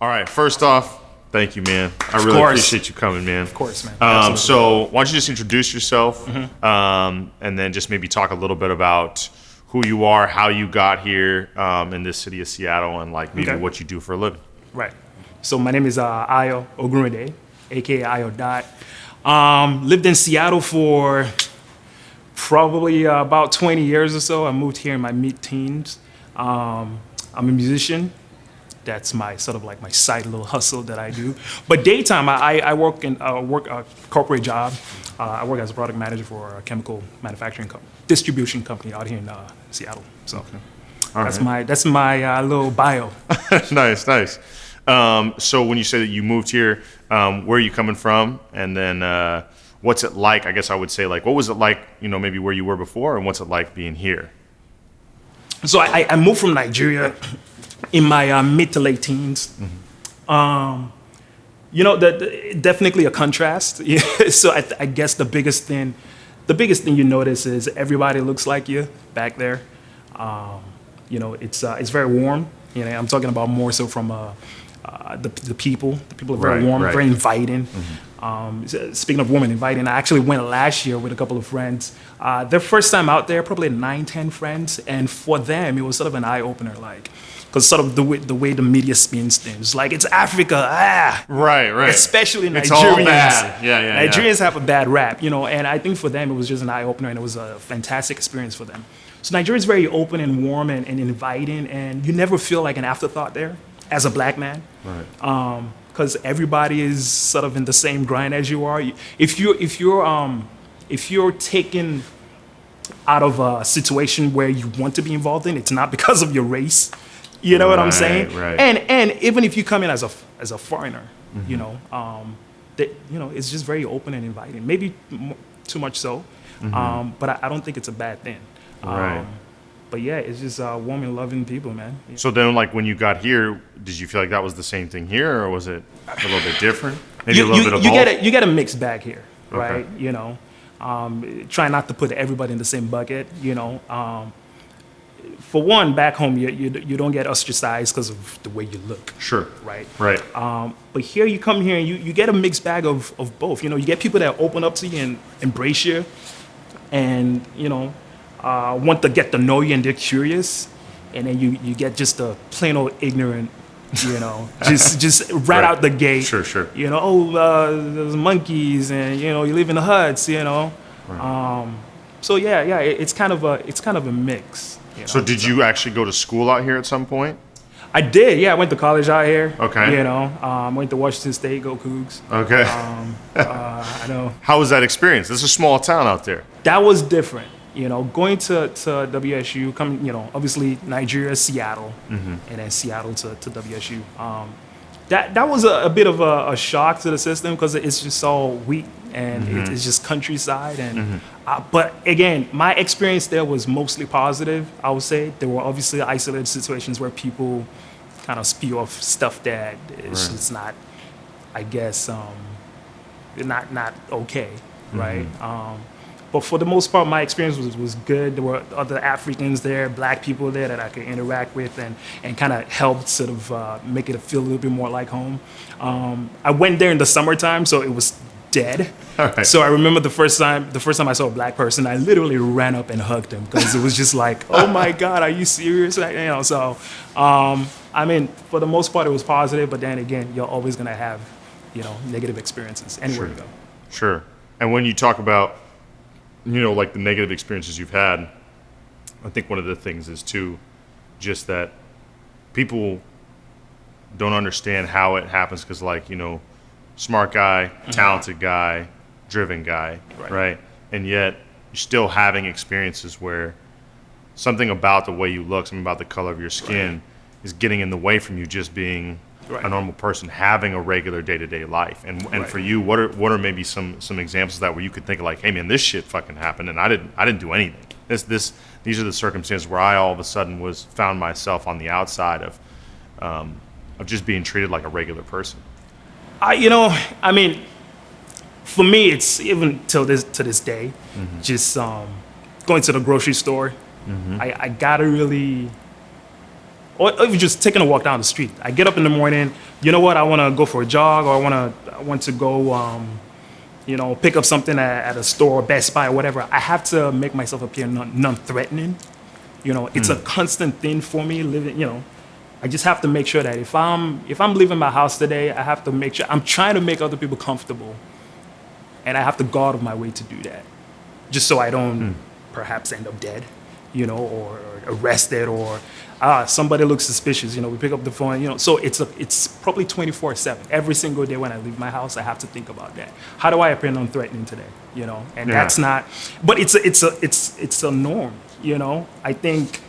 All right. First off, thank you, man. I really appreciate you coming, man. Of course, man. So why don't you just introduce yourself, and then just maybe talk a little bit about who you are, how you got here in this city of Seattle, and like maybe what you do for a living. Right. So my name is Ayo Ogunride, aka Ayo Dot. Lived in Seattle for probably about 20 years or so. I moved here in my mid-teens. I'm a musician. That's my sort of like my side little hustle that I do. But daytime, I work a corporate job. I work as a product manager for a chemical manufacturing distribution company out here in Seattle. So that's my little bio. Nice. So when you say that you moved here, where are you coming from? And then what's it like? I guess I would say, like, what was it like, maybe where you were before, and what's it like being here? So I moved from Nigeria in my mid to late teens. Definitely a contrast. So I guess the biggest thing you notice is everybody looks like you back there. It's very warm. I'm talking about more so from the people. The people are very warm, very inviting. Speaking of warm and inviting, I actually went last year with a couple of friends. Their first time out there, probably 9, 10 friends, and for them it was sort of an eye opener, like. Because sort of the way the media spins things, like it's Africa, right. Especially Nigerians. It's all bad. Yeah. Nigerians have a bad rap, and I think for them it was just an eye opener, and it was a fantastic experience for them. So Nigeria is very open and warm and inviting, and you never feel like an afterthought there as a black man, right? Because everybody is sort of in the same grind as you are. If you're taken out of a situation where you want to be involved in, it's not because of your race. You know what I'm saying? Right. And even if you come in as a foreigner, it's just very open and inviting. Maybe too much so, but I don't think it's a bad thing. Right. But yeah, it's just warm and loving people, man. Yeah. So then, like, when you got here, did you feel like that was the same thing here, or was it a little bit different? Maybe a little bit of both? You get a mixed bag here, right? Okay. Try not to put everybody in the same bucket. For one, back home, you don't get ostracized because of the way you look. Sure. Right. But here you come here and you get a mixed bag of both. You get people that open up to you and embrace you, and want to get to know you, and they're curious, and then you get just a plain old ignorant, just right out the gate. Sure. There's monkeys, and you live in the huts. Right. So yeah, it's kind of a mix. So did you actually go to school out here at some point? I did, yeah. I went to college out here. Okay. Went to Washington State, go Cougs. Okay. I know. How was that experience? This is a small town out there. That was different. Going to WSU, obviously Nigeria, Seattle, and then Seattle to WSU. That was a bit of a shock to the system because it's just all wheat and it's just countryside. And but again, my experience there was mostly positive. I would say there were obviously isolated situations where people kind of spew off stuff that is just not, I guess, not okay, right? But for the most part, my experience was good. There were other Africans there, black people there that I could interact with and kind of helped sort of make it feel a little bit more like home. I went there in the summertime, so it was dead. Right. So I remember the first time I saw a black person, I literally ran up and hugged him because it was just like, oh my God, are you serious? So I mean, for the most part, it was positive, but then again, you're always gonna have, negative experiences anywhere you go. Sure. And when you talk about, like the negative experiences you've had, I think one of the things is too, just that people don't understand how it happens because, like, smart guy, talented guy, driven guy, right? And yet you're still having experiences where something about the way you look, something about the color of your skin is getting in the way from you just being a normal person, having a regular day-to-day life. And for you, what are maybe some examples of that where you could think of, like, hey man, this shit fucking happened and I didn't do anything. These are the circumstances where I all of a sudden found myself on the outside of just being treated like a regular person. I mean, for me, it's even to this day, just going to the grocery store. I gotta really, or even just taking a walk down the street. I get up in the morning, you know what, I want to go for a jog, or I want to go, pick up something at a store, Best Buy, or whatever. I have to make myself appear non-threatening. It's a constant thing for me living. I just have to make sure that if I'm leaving my house today, I have to make sure I'm trying to make other people comfortable, and I have to go out of my way to do that, just so I don't perhaps end up dead, or arrested, or somebody looks suspicious. We pick up the phone. So it's probably 24/7. Every single day when I leave my house, I have to think about that. How do I appear non-threatening today? And that's not. But it's a norm. I think.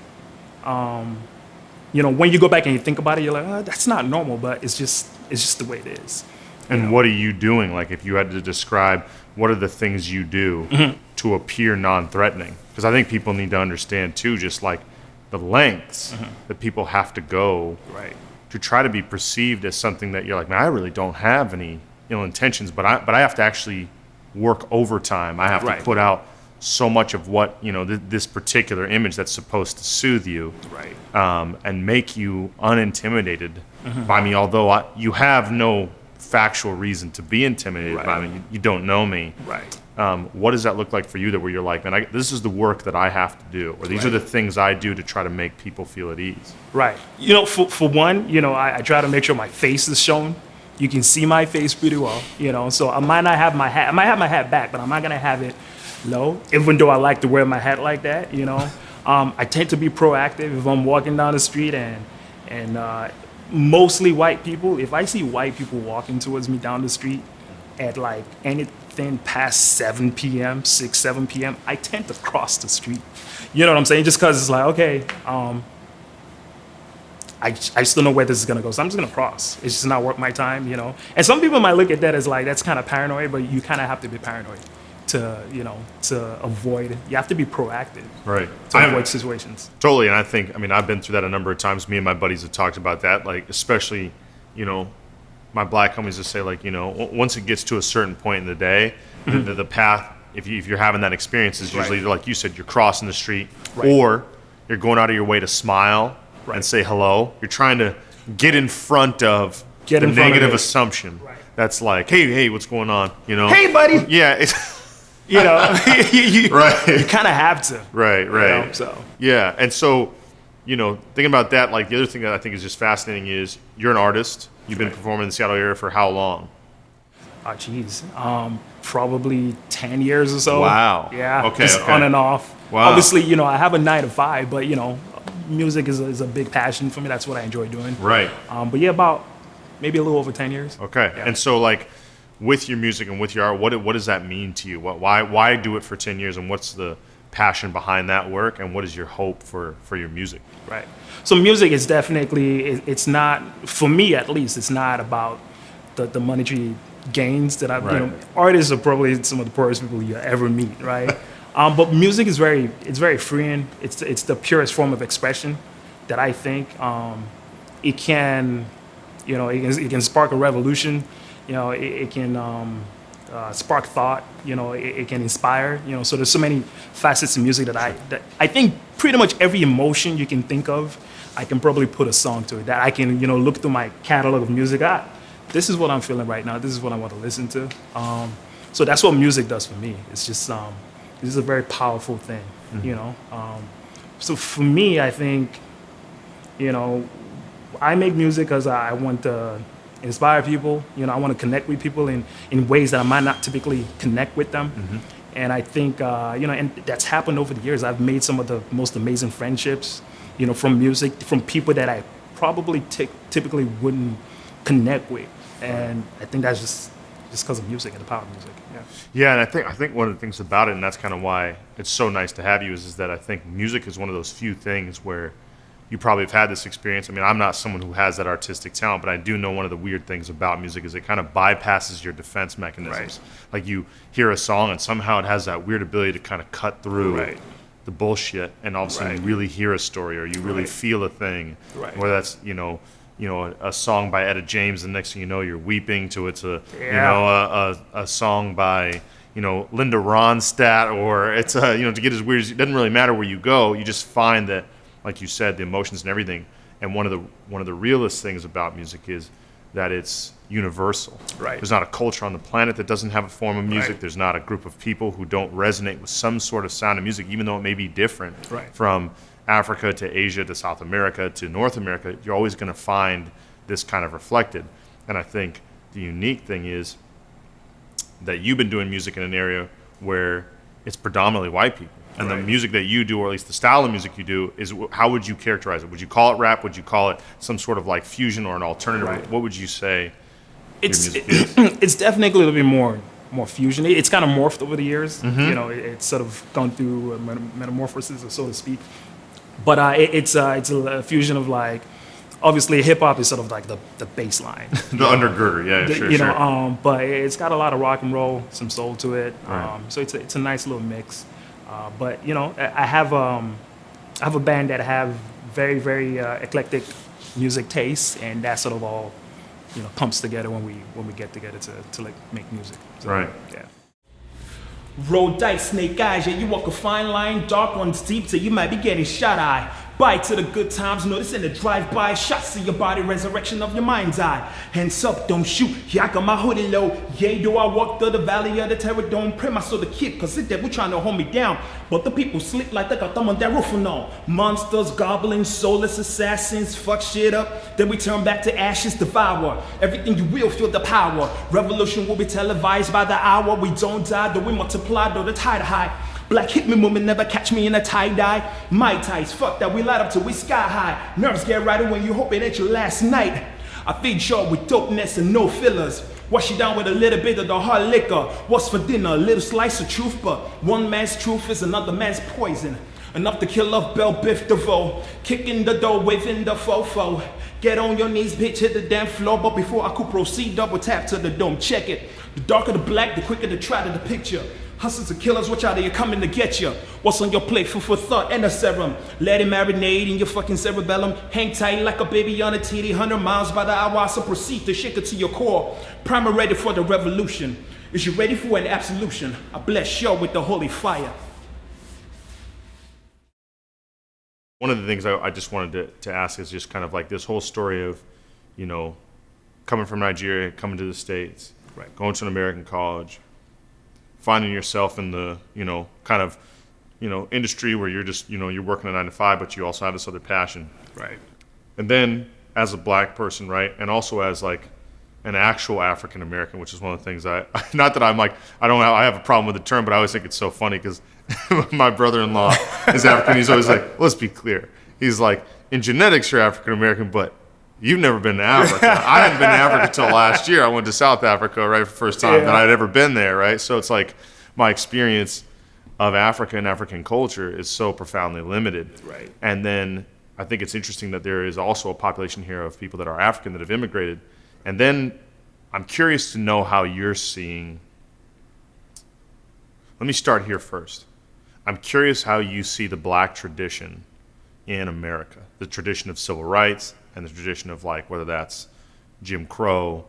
When you go back and you think about it, you're like, oh, that's not normal, but it's just the way it is. And what are you doing? Like, if you had to describe, what are the things you do to appear non-threatening? Because I think people need to understand too, just like the lengths that people have to go to try to be perceived as something that you're like, man, I really don't have any ill intentions, but I have to actually work overtime. I have to put out so much of what this particular image that's supposed to soothe you, and make you unintimidated by me. Although you have no factual reason to be intimidated by me, you don't know me. What does that look like for you? That where you're like, man, this is the work that I have to do, or these are the things I do to try to make people feel at ease. Right. For one, I try to make sure my face is shown. You can see my face pretty well. So I might not have my hat. I might have my hat back, but I'm not gonna have it low, even though I like to wear my hat like that, I tend to be proactive if I'm walking down the street and mostly white people. If I see white people walking towards me down the street at like anything past 7 p.m., 7 p.m., I tend to cross the street. You know what I'm saying? Just because it's like, okay, I still know where this is going to go, so I'm just going to cross. It's just not worth my time, And some people might look at that as like, that's kind of paranoid, but you kind of have to be paranoid to avoid. You have to be proactive, to avoid situations. Totally, and I've been through that a number of times. Me and my buddies have talked about that, like especially, my black homies just say like, once it gets to a certain point in the day, the path, if you're having that experience, is usually like you said, you're crossing the street, or you're going out of your way to smile and say hello. You're trying to get in front of the negative assumption. That's like, hey, what's going on? Hey, buddy. Yeah. You kind of have to. Right. So. Yeah, and so, thinking about that, like the other thing that I think is just fascinating is you're an artist. You've been performing in the Seattle area for how long? Oh, geez. Probably 10 years or so. Wow. Yeah. Okay. On and off. Wow. Obviously, I have a 9 to 5, but music is a big passion for me. That's what I enjoy doing. Right. But yeah, about maybe a little over 10 years. Okay. Yeah. And so like, with your music and with your art, what does that mean to you? Why do it for 10 years, and what's the passion behind that work, and what is your hope for your music? Right. So music is definitely, it's not, for me at least, it's not about the monetary gains that artists are probably some of the poorest people you ever meet, right? But music is it's very freeing. It's the purest form of expression that I think it can spark a revolution. It can spark thought. It can inspire. So there's so many facets of music that I think pretty much every emotion you can think of, I can probably put a song to it. That I can look through my catalog of music. This is what I'm feeling right now. This is what I want to listen to. So that's what music does for me. It's just this is a very powerful thing. So for me, I think I make music because I want to inspire people. I want to connect with people in ways that I might not typically connect with them. And I think, and that's happened over the years. I've made some of the most amazing friendships, from music, from people that I probably typically wouldn't connect with. And I think that's just because of music and the power of music. Yeah, and I think one of the things about it, and that's kind of why it's so nice to have you, is that I think music is one of those few things where you probably have had this experience. I'm not someone who has that artistic talent, but I do know one of the weird things about music is it kind of bypasses your defense mechanisms. Like you hear a song and somehow it has that weird ability to kind of cut through the bullshit, and all of a sudden you really hear a story, or you really feel a thing. Whether that's a song by Etta James, and next thing you know you're weeping to it's a song by Linda Ronstadt, or it's to get as weird as it doesn't really matter where you go. You just find that, like you said, the emotions and everything. And one of the realest things about music is that it's universal. Right. There's not a culture on the planet that doesn't have a form of music. Right. There's not a group of people who don't resonate with some sort of sound of music, even though it may be different Right. from Africa to Asia to South America to North America. You're always going to find this kind of reflected. And I think the unique thing is that you've been doing music in an area where it's predominantly white people. And the music that you do, or at least the style of music you do, is how would you characterize it? Would you call it rap? Would you call it some sort of like fusion or an alternative? Right. What would you say It's your music is? it's definitely a little bit more fusion. It's kind of morphed over the years. You know, it's sort of gone through a metamorphosis, so to speak. But it's a fusion of like, obviously hip hop is sort of like the baseline, The undergirder, yeah, sure, you sure. know. But it's got a lot of rock and roll, some soul to it. Right. So it's a nice little mix. But you know, I have a band that have very very eclectic music tastes, and that sort of all, you know, comes together when we get together to like make music. So, Right. Yeah. Roll dice, snake eyes, yeah, you walk a fine line, dark ones deep, so you might be getting shot-eye. Bite to the good times, notice in the drive-by, shots to your body, resurrection of your mind's eye. Hands up, don't shoot, yeah, I got my hoodie low. Yea, do I walk through the valley of the terror, don't pray my soul to keep, cause the devil trying to hold me down. But the people sleep like they got them on that roof and all. Monsters, goblins, soulless assassins, fuck shit up. Then we turn back to ashes, devour. Everything you will, feel the power. Revolution will be televised by the hour. We don't die, though we multiply, though the tide high. Black hit me woman, never catch me in a tie-dye. My ties, fuck that, we light up till we sky high. Nerves get righter when you hope it ain't your last night. I feed y'all with dopeness and no fillers. Wash you down with a little bit of the hard liquor. What's for dinner? A little slice of truth, but one man's truth is another man's poison. Enough to kill off Belle Biff DeVoe. Kicking the door, waving the fofo. Get on your knees, bitch, hit the damn floor. But before I could proceed, double tap to the dome, check it. The darker the black, the quicker the try to the picture. Hustlers and killers, watch out, they're coming to get you. What's on your plate? Food for thought and a serum. Let it marinate in your fucking cerebellum. Hang tight like a baby on a titty. 100 miles by the hour, so proceed to shake it to your core. Primer ready for the revolution. Is you ready for an absolution? I bless y'all with the holy fire. One of the things I just wanted to ask is just kind of like this whole story of, you know, coming from Nigeria, coming to the States, Right. going to an American college, finding yourself in the, you know, kind of, you know, industry where you're just, you know, you're working a 9 to 5, but you also have this other passion. Right. And then as a black person, right, and also as like an actual African American, which is one of the things not that I'm like, I have a problem with the term, but I always think it's so funny because my brother-in-law is African. He's always like, let's be clear. He's like, in genetics, you're African American, but you've never been to Africa. I hadn't been to Africa till last year. I went to South Africa, right, for the first time that I'd ever been there, right? So it's like my experience of Africa and African culture is so profoundly limited. Right. And then I think it's interesting that there is also a population here of people that are African that have immigrated. And then I'm curious to know how you're seeing. Let me start here first. I'm curious how you see the black tradition in America, the tradition of civil rights and the tradition of like whether that's Jim Crow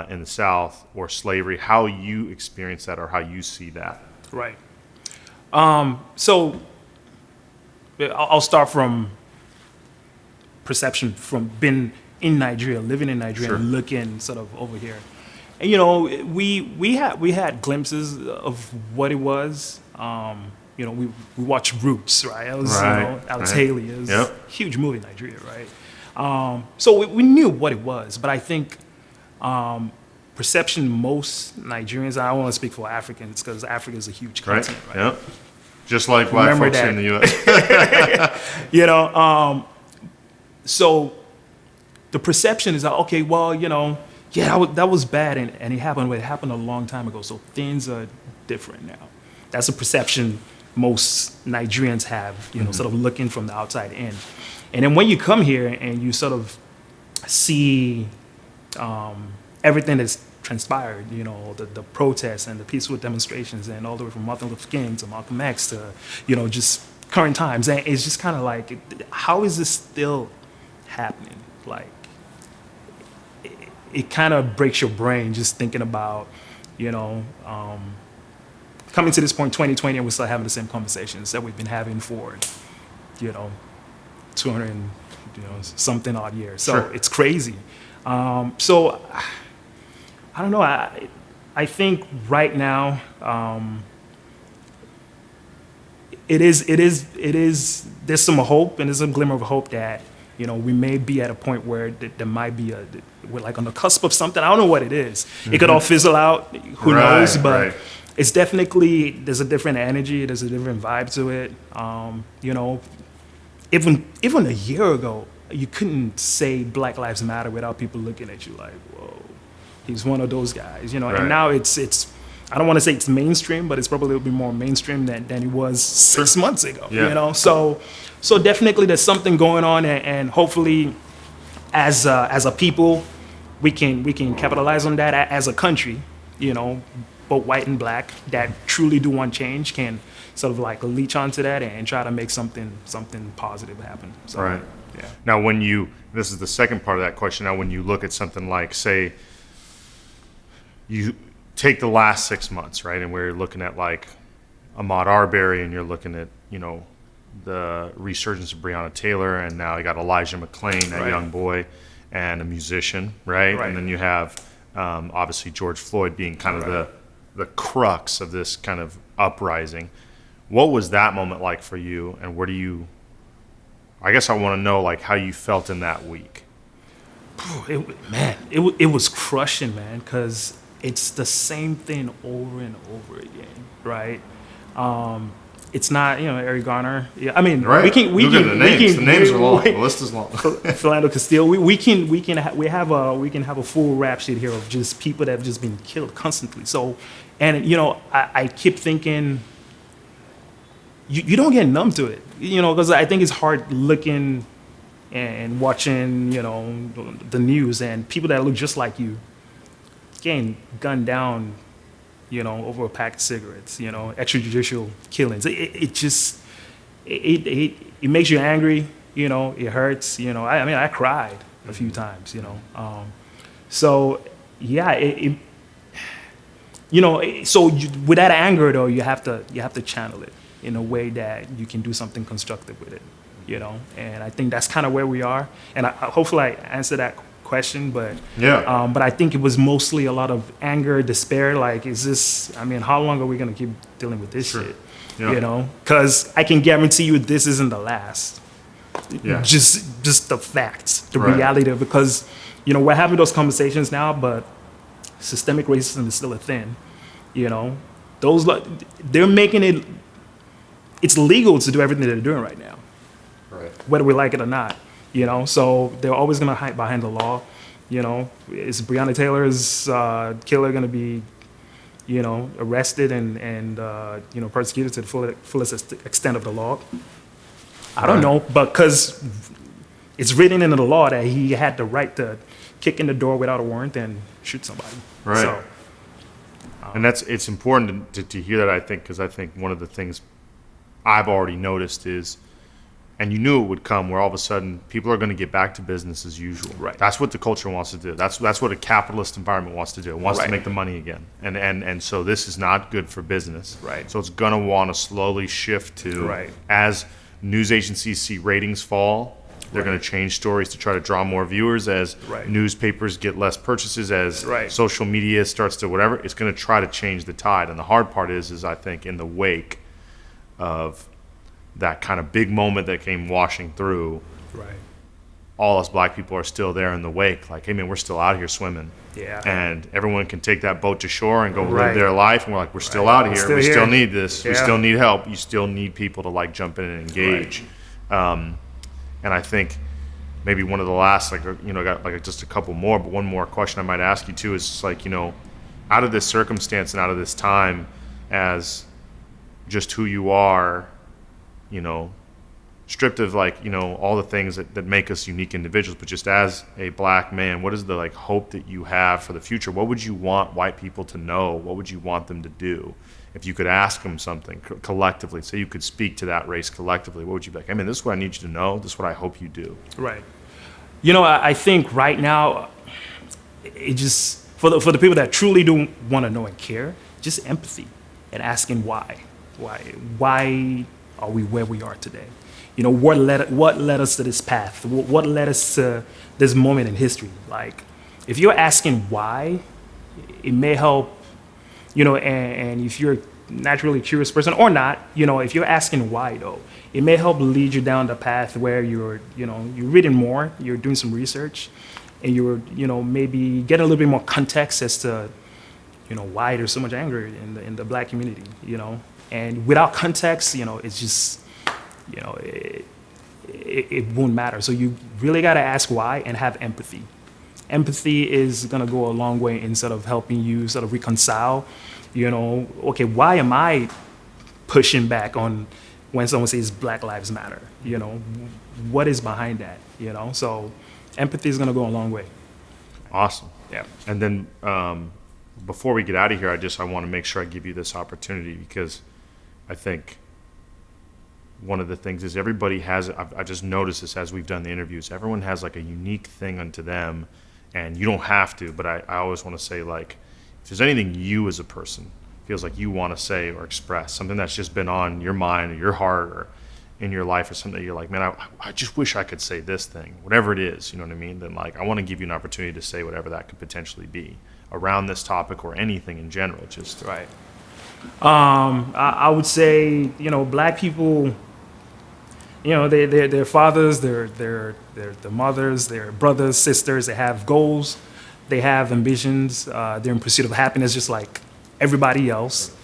in the South or slavery, how you experience that or how you see that. Right. So I'll start from perception from being in Nigeria, living in Nigeria, Sure. and looking sort of over here. And you know, we had glimpses of what it was. You know, we watched Roots, right? It was, Right, you know, Alex right. Haley. It was Yep. a huge movie in Nigeria, right? So we knew what it was, but I think perception, most Nigerians, I don't want to speak for Africans because Africa is a huge Right? continent, right? Yep. Just like black Remember folks here that. in the U.S. You know, so the perception is that, okay, well, you know, yeah, that was bad and it happened, but it happened a long time ago, so things are different now. That's a perception most Nigerians have, you know, sort of looking from the outside in. And then when you come here and you sort of see everything that's transpired, you know, the protests and the peaceful demonstrations and all the way from Martin Luther King to Malcolm X to, you know, just current times. And it's just kind of like, how is this still happening? Like, it kind of breaks your brain just thinking about, you know, coming to this point, 2020, and we're still having the same conversations that we've been having for, you know, 200 and, you know, something odd years. So Sure. it's crazy. So I don't know. I think right now it is. There's some hope and there's a glimmer of hope that we may be at a point where there might be we're like on the cusp of something. I don't know what it is. It could all fizzle out. Who knows? But it's definitely, there's a different energy. There's a different vibe to it. Even a year ago, you couldn't say Black Lives Matter without people looking at you like, whoa, he's one of those guys. And now it's. I don't want to say it's mainstream, but it's probably a little bit more mainstream than it was 6 months ago. Yeah. So definitely there's something going on, and hopefully, as a people, we can capitalize on that as a country. Both white and black that truly do want change can sort of like leech onto that and try to make something positive happen. So, right. Yeah. Now, this is the second part of that question. Now, when you look at something like, say, you take the last 6 months, right, and we're looking at like Ahmaud Arbery, and you're looking at the resurgence of Breonna Taylor, and now you got Elijah McClain, that young boy, and a musician, right? And then you have obviously George Floyd being kind of the crux of this kind of uprising. What was that moment like for you, and where do you? I guess I want to know like how you felt in that week. It was crushing, man, because it's the same thing over and over again, right? It's not, Eric Garner. Yeah, I mean, right. The names are long. The list is long. Philando Castile. We can have a full rap sheet here of just people that have just been killed constantly. So, and I keep thinking, you don't get numb to it, because I think it's hard looking and watching, the news and people that look just like you getting gunned down, over a pack of cigarettes, extrajudicial killings. It just makes you angry, it hurts, I cried a few times, so yeah, so with that anger though, you have to channel it in a way that you can do something constructive with it, and I think that's kind of where we are, and hopefully I answer that question, but but I think it was mostly a lot of anger, despair. Like, how long are we gonna keep dealing with this shit? Because I can guarantee you this isn't the last. Just the facts, the reality of it. Because we're having those conversations now, but systemic racism is still a thing. They're making it. It's legal to do everything they're doing right now, whether we like it or not. So they're always going to hide behind the law. Is Breonna Taylor's killer going to be, arrested and persecuted to the fullest extent of the law? I don't know, but because it's written into the law that he had the right to kick in the door without a warrant and shoot somebody. Right. So, and it's important to hear that, I think, because I think one of the things I've already noticed is, and you knew it would come, where all of a sudden people are going to get back to business as usual. Right. That's what the culture wants to do. That's what a capitalist environment wants to do. It wants to make the money again. And so this is not good for business. Right. So it's going to want to slowly shift to, as news agencies see ratings fall, they're going to change stories to try to draw more viewers. As newspapers get less purchases, as social media starts to whatever, it's going to try to change the tide. And the hard part is I think in the wake of that kind of big moment that came washing through, all us black people are still there in the wake. Like, hey man, we're still out here swimming. Yeah. And everyone can take that boat to shore and go live their life. And we're like, we're still out here. We still need this. Yeah. We still need help. You still need people to like jump in and engage. And I think maybe one of the last, got like just a couple more, but one more question I might ask you too is just like, out of this circumstance and out of this time, as just who you are, stripped of all the things that make us unique individuals, but just as a black man, what is the like hope that you have for the future? What would you want white people to know? What would you want them to do? If you could ask them something collectively, say you could speak to that race collectively, what would you be like? I mean, this is what I need you to know. This is what I hope you do. Right. I think right now, it just, for the people that truly do want to know and care, just empathy and asking why. Why are we where we are today? What led us to this path? What led us to this moment in history? Like, if you're asking why, it may help, and if you're a naturally curious person or not, if you're asking why though, it may help lead you down the path where you're reading more, you're doing some research, and you're, maybe get a little bit more context as to, why there's so much anger in the Black community, and without context, it's just, it won't matter. So you really got to ask why and have empathy. Empathy is going to go a long way in sort of helping you sort of reconcile, okay, why am I pushing back on when someone says Black Lives Matter? What is behind that? So empathy is going to go a long way. Awesome. Yeah. And then before we get out of here, I want to make sure I give you this opportunity, because I think one of the things is everybody has, I've just noticed this as we've done the interviews, everyone has like a unique thing unto them, and you don't have to, but I always want to say, like, if there's anything you as a person feels like you want to say or express, something that's just been on your mind or your heart or in your life, or something that you're like, man, I just wish I could say this thing, whatever it is, you know what I mean? Then like, I want to give you an opportunity to say whatever that could potentially be around this topic or anything in general. Just right. I would say, Black people, their fathers, their mothers, their brothers, sisters, they have goals, they have ambitions, they're in pursuit of happiness just like everybody else.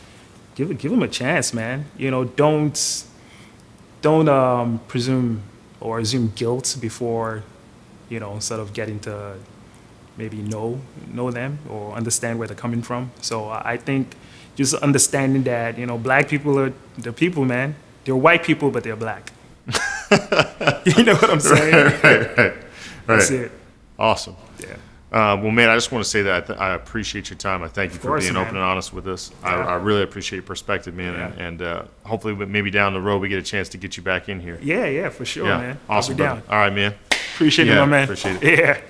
Give them a chance, man. Don't presume or assume guilt before, sort of getting to maybe know them or understand where they're coming from. So I think just understanding that, Black people they're people, man. They're white people, but they're Black. You know what I'm saying? Right. That's it. Awesome. Yeah. Well, man, I just want to say that I appreciate your time. I thank you for being open and honest with us. Yeah. I really appreciate your perspective, man. Yeah. And hopefully maybe down the road we get a chance to get you back in here. Yeah, for sure, man. Awesome. I'll be down. All right, man. Appreciate it, my man. Appreciate it. Yeah.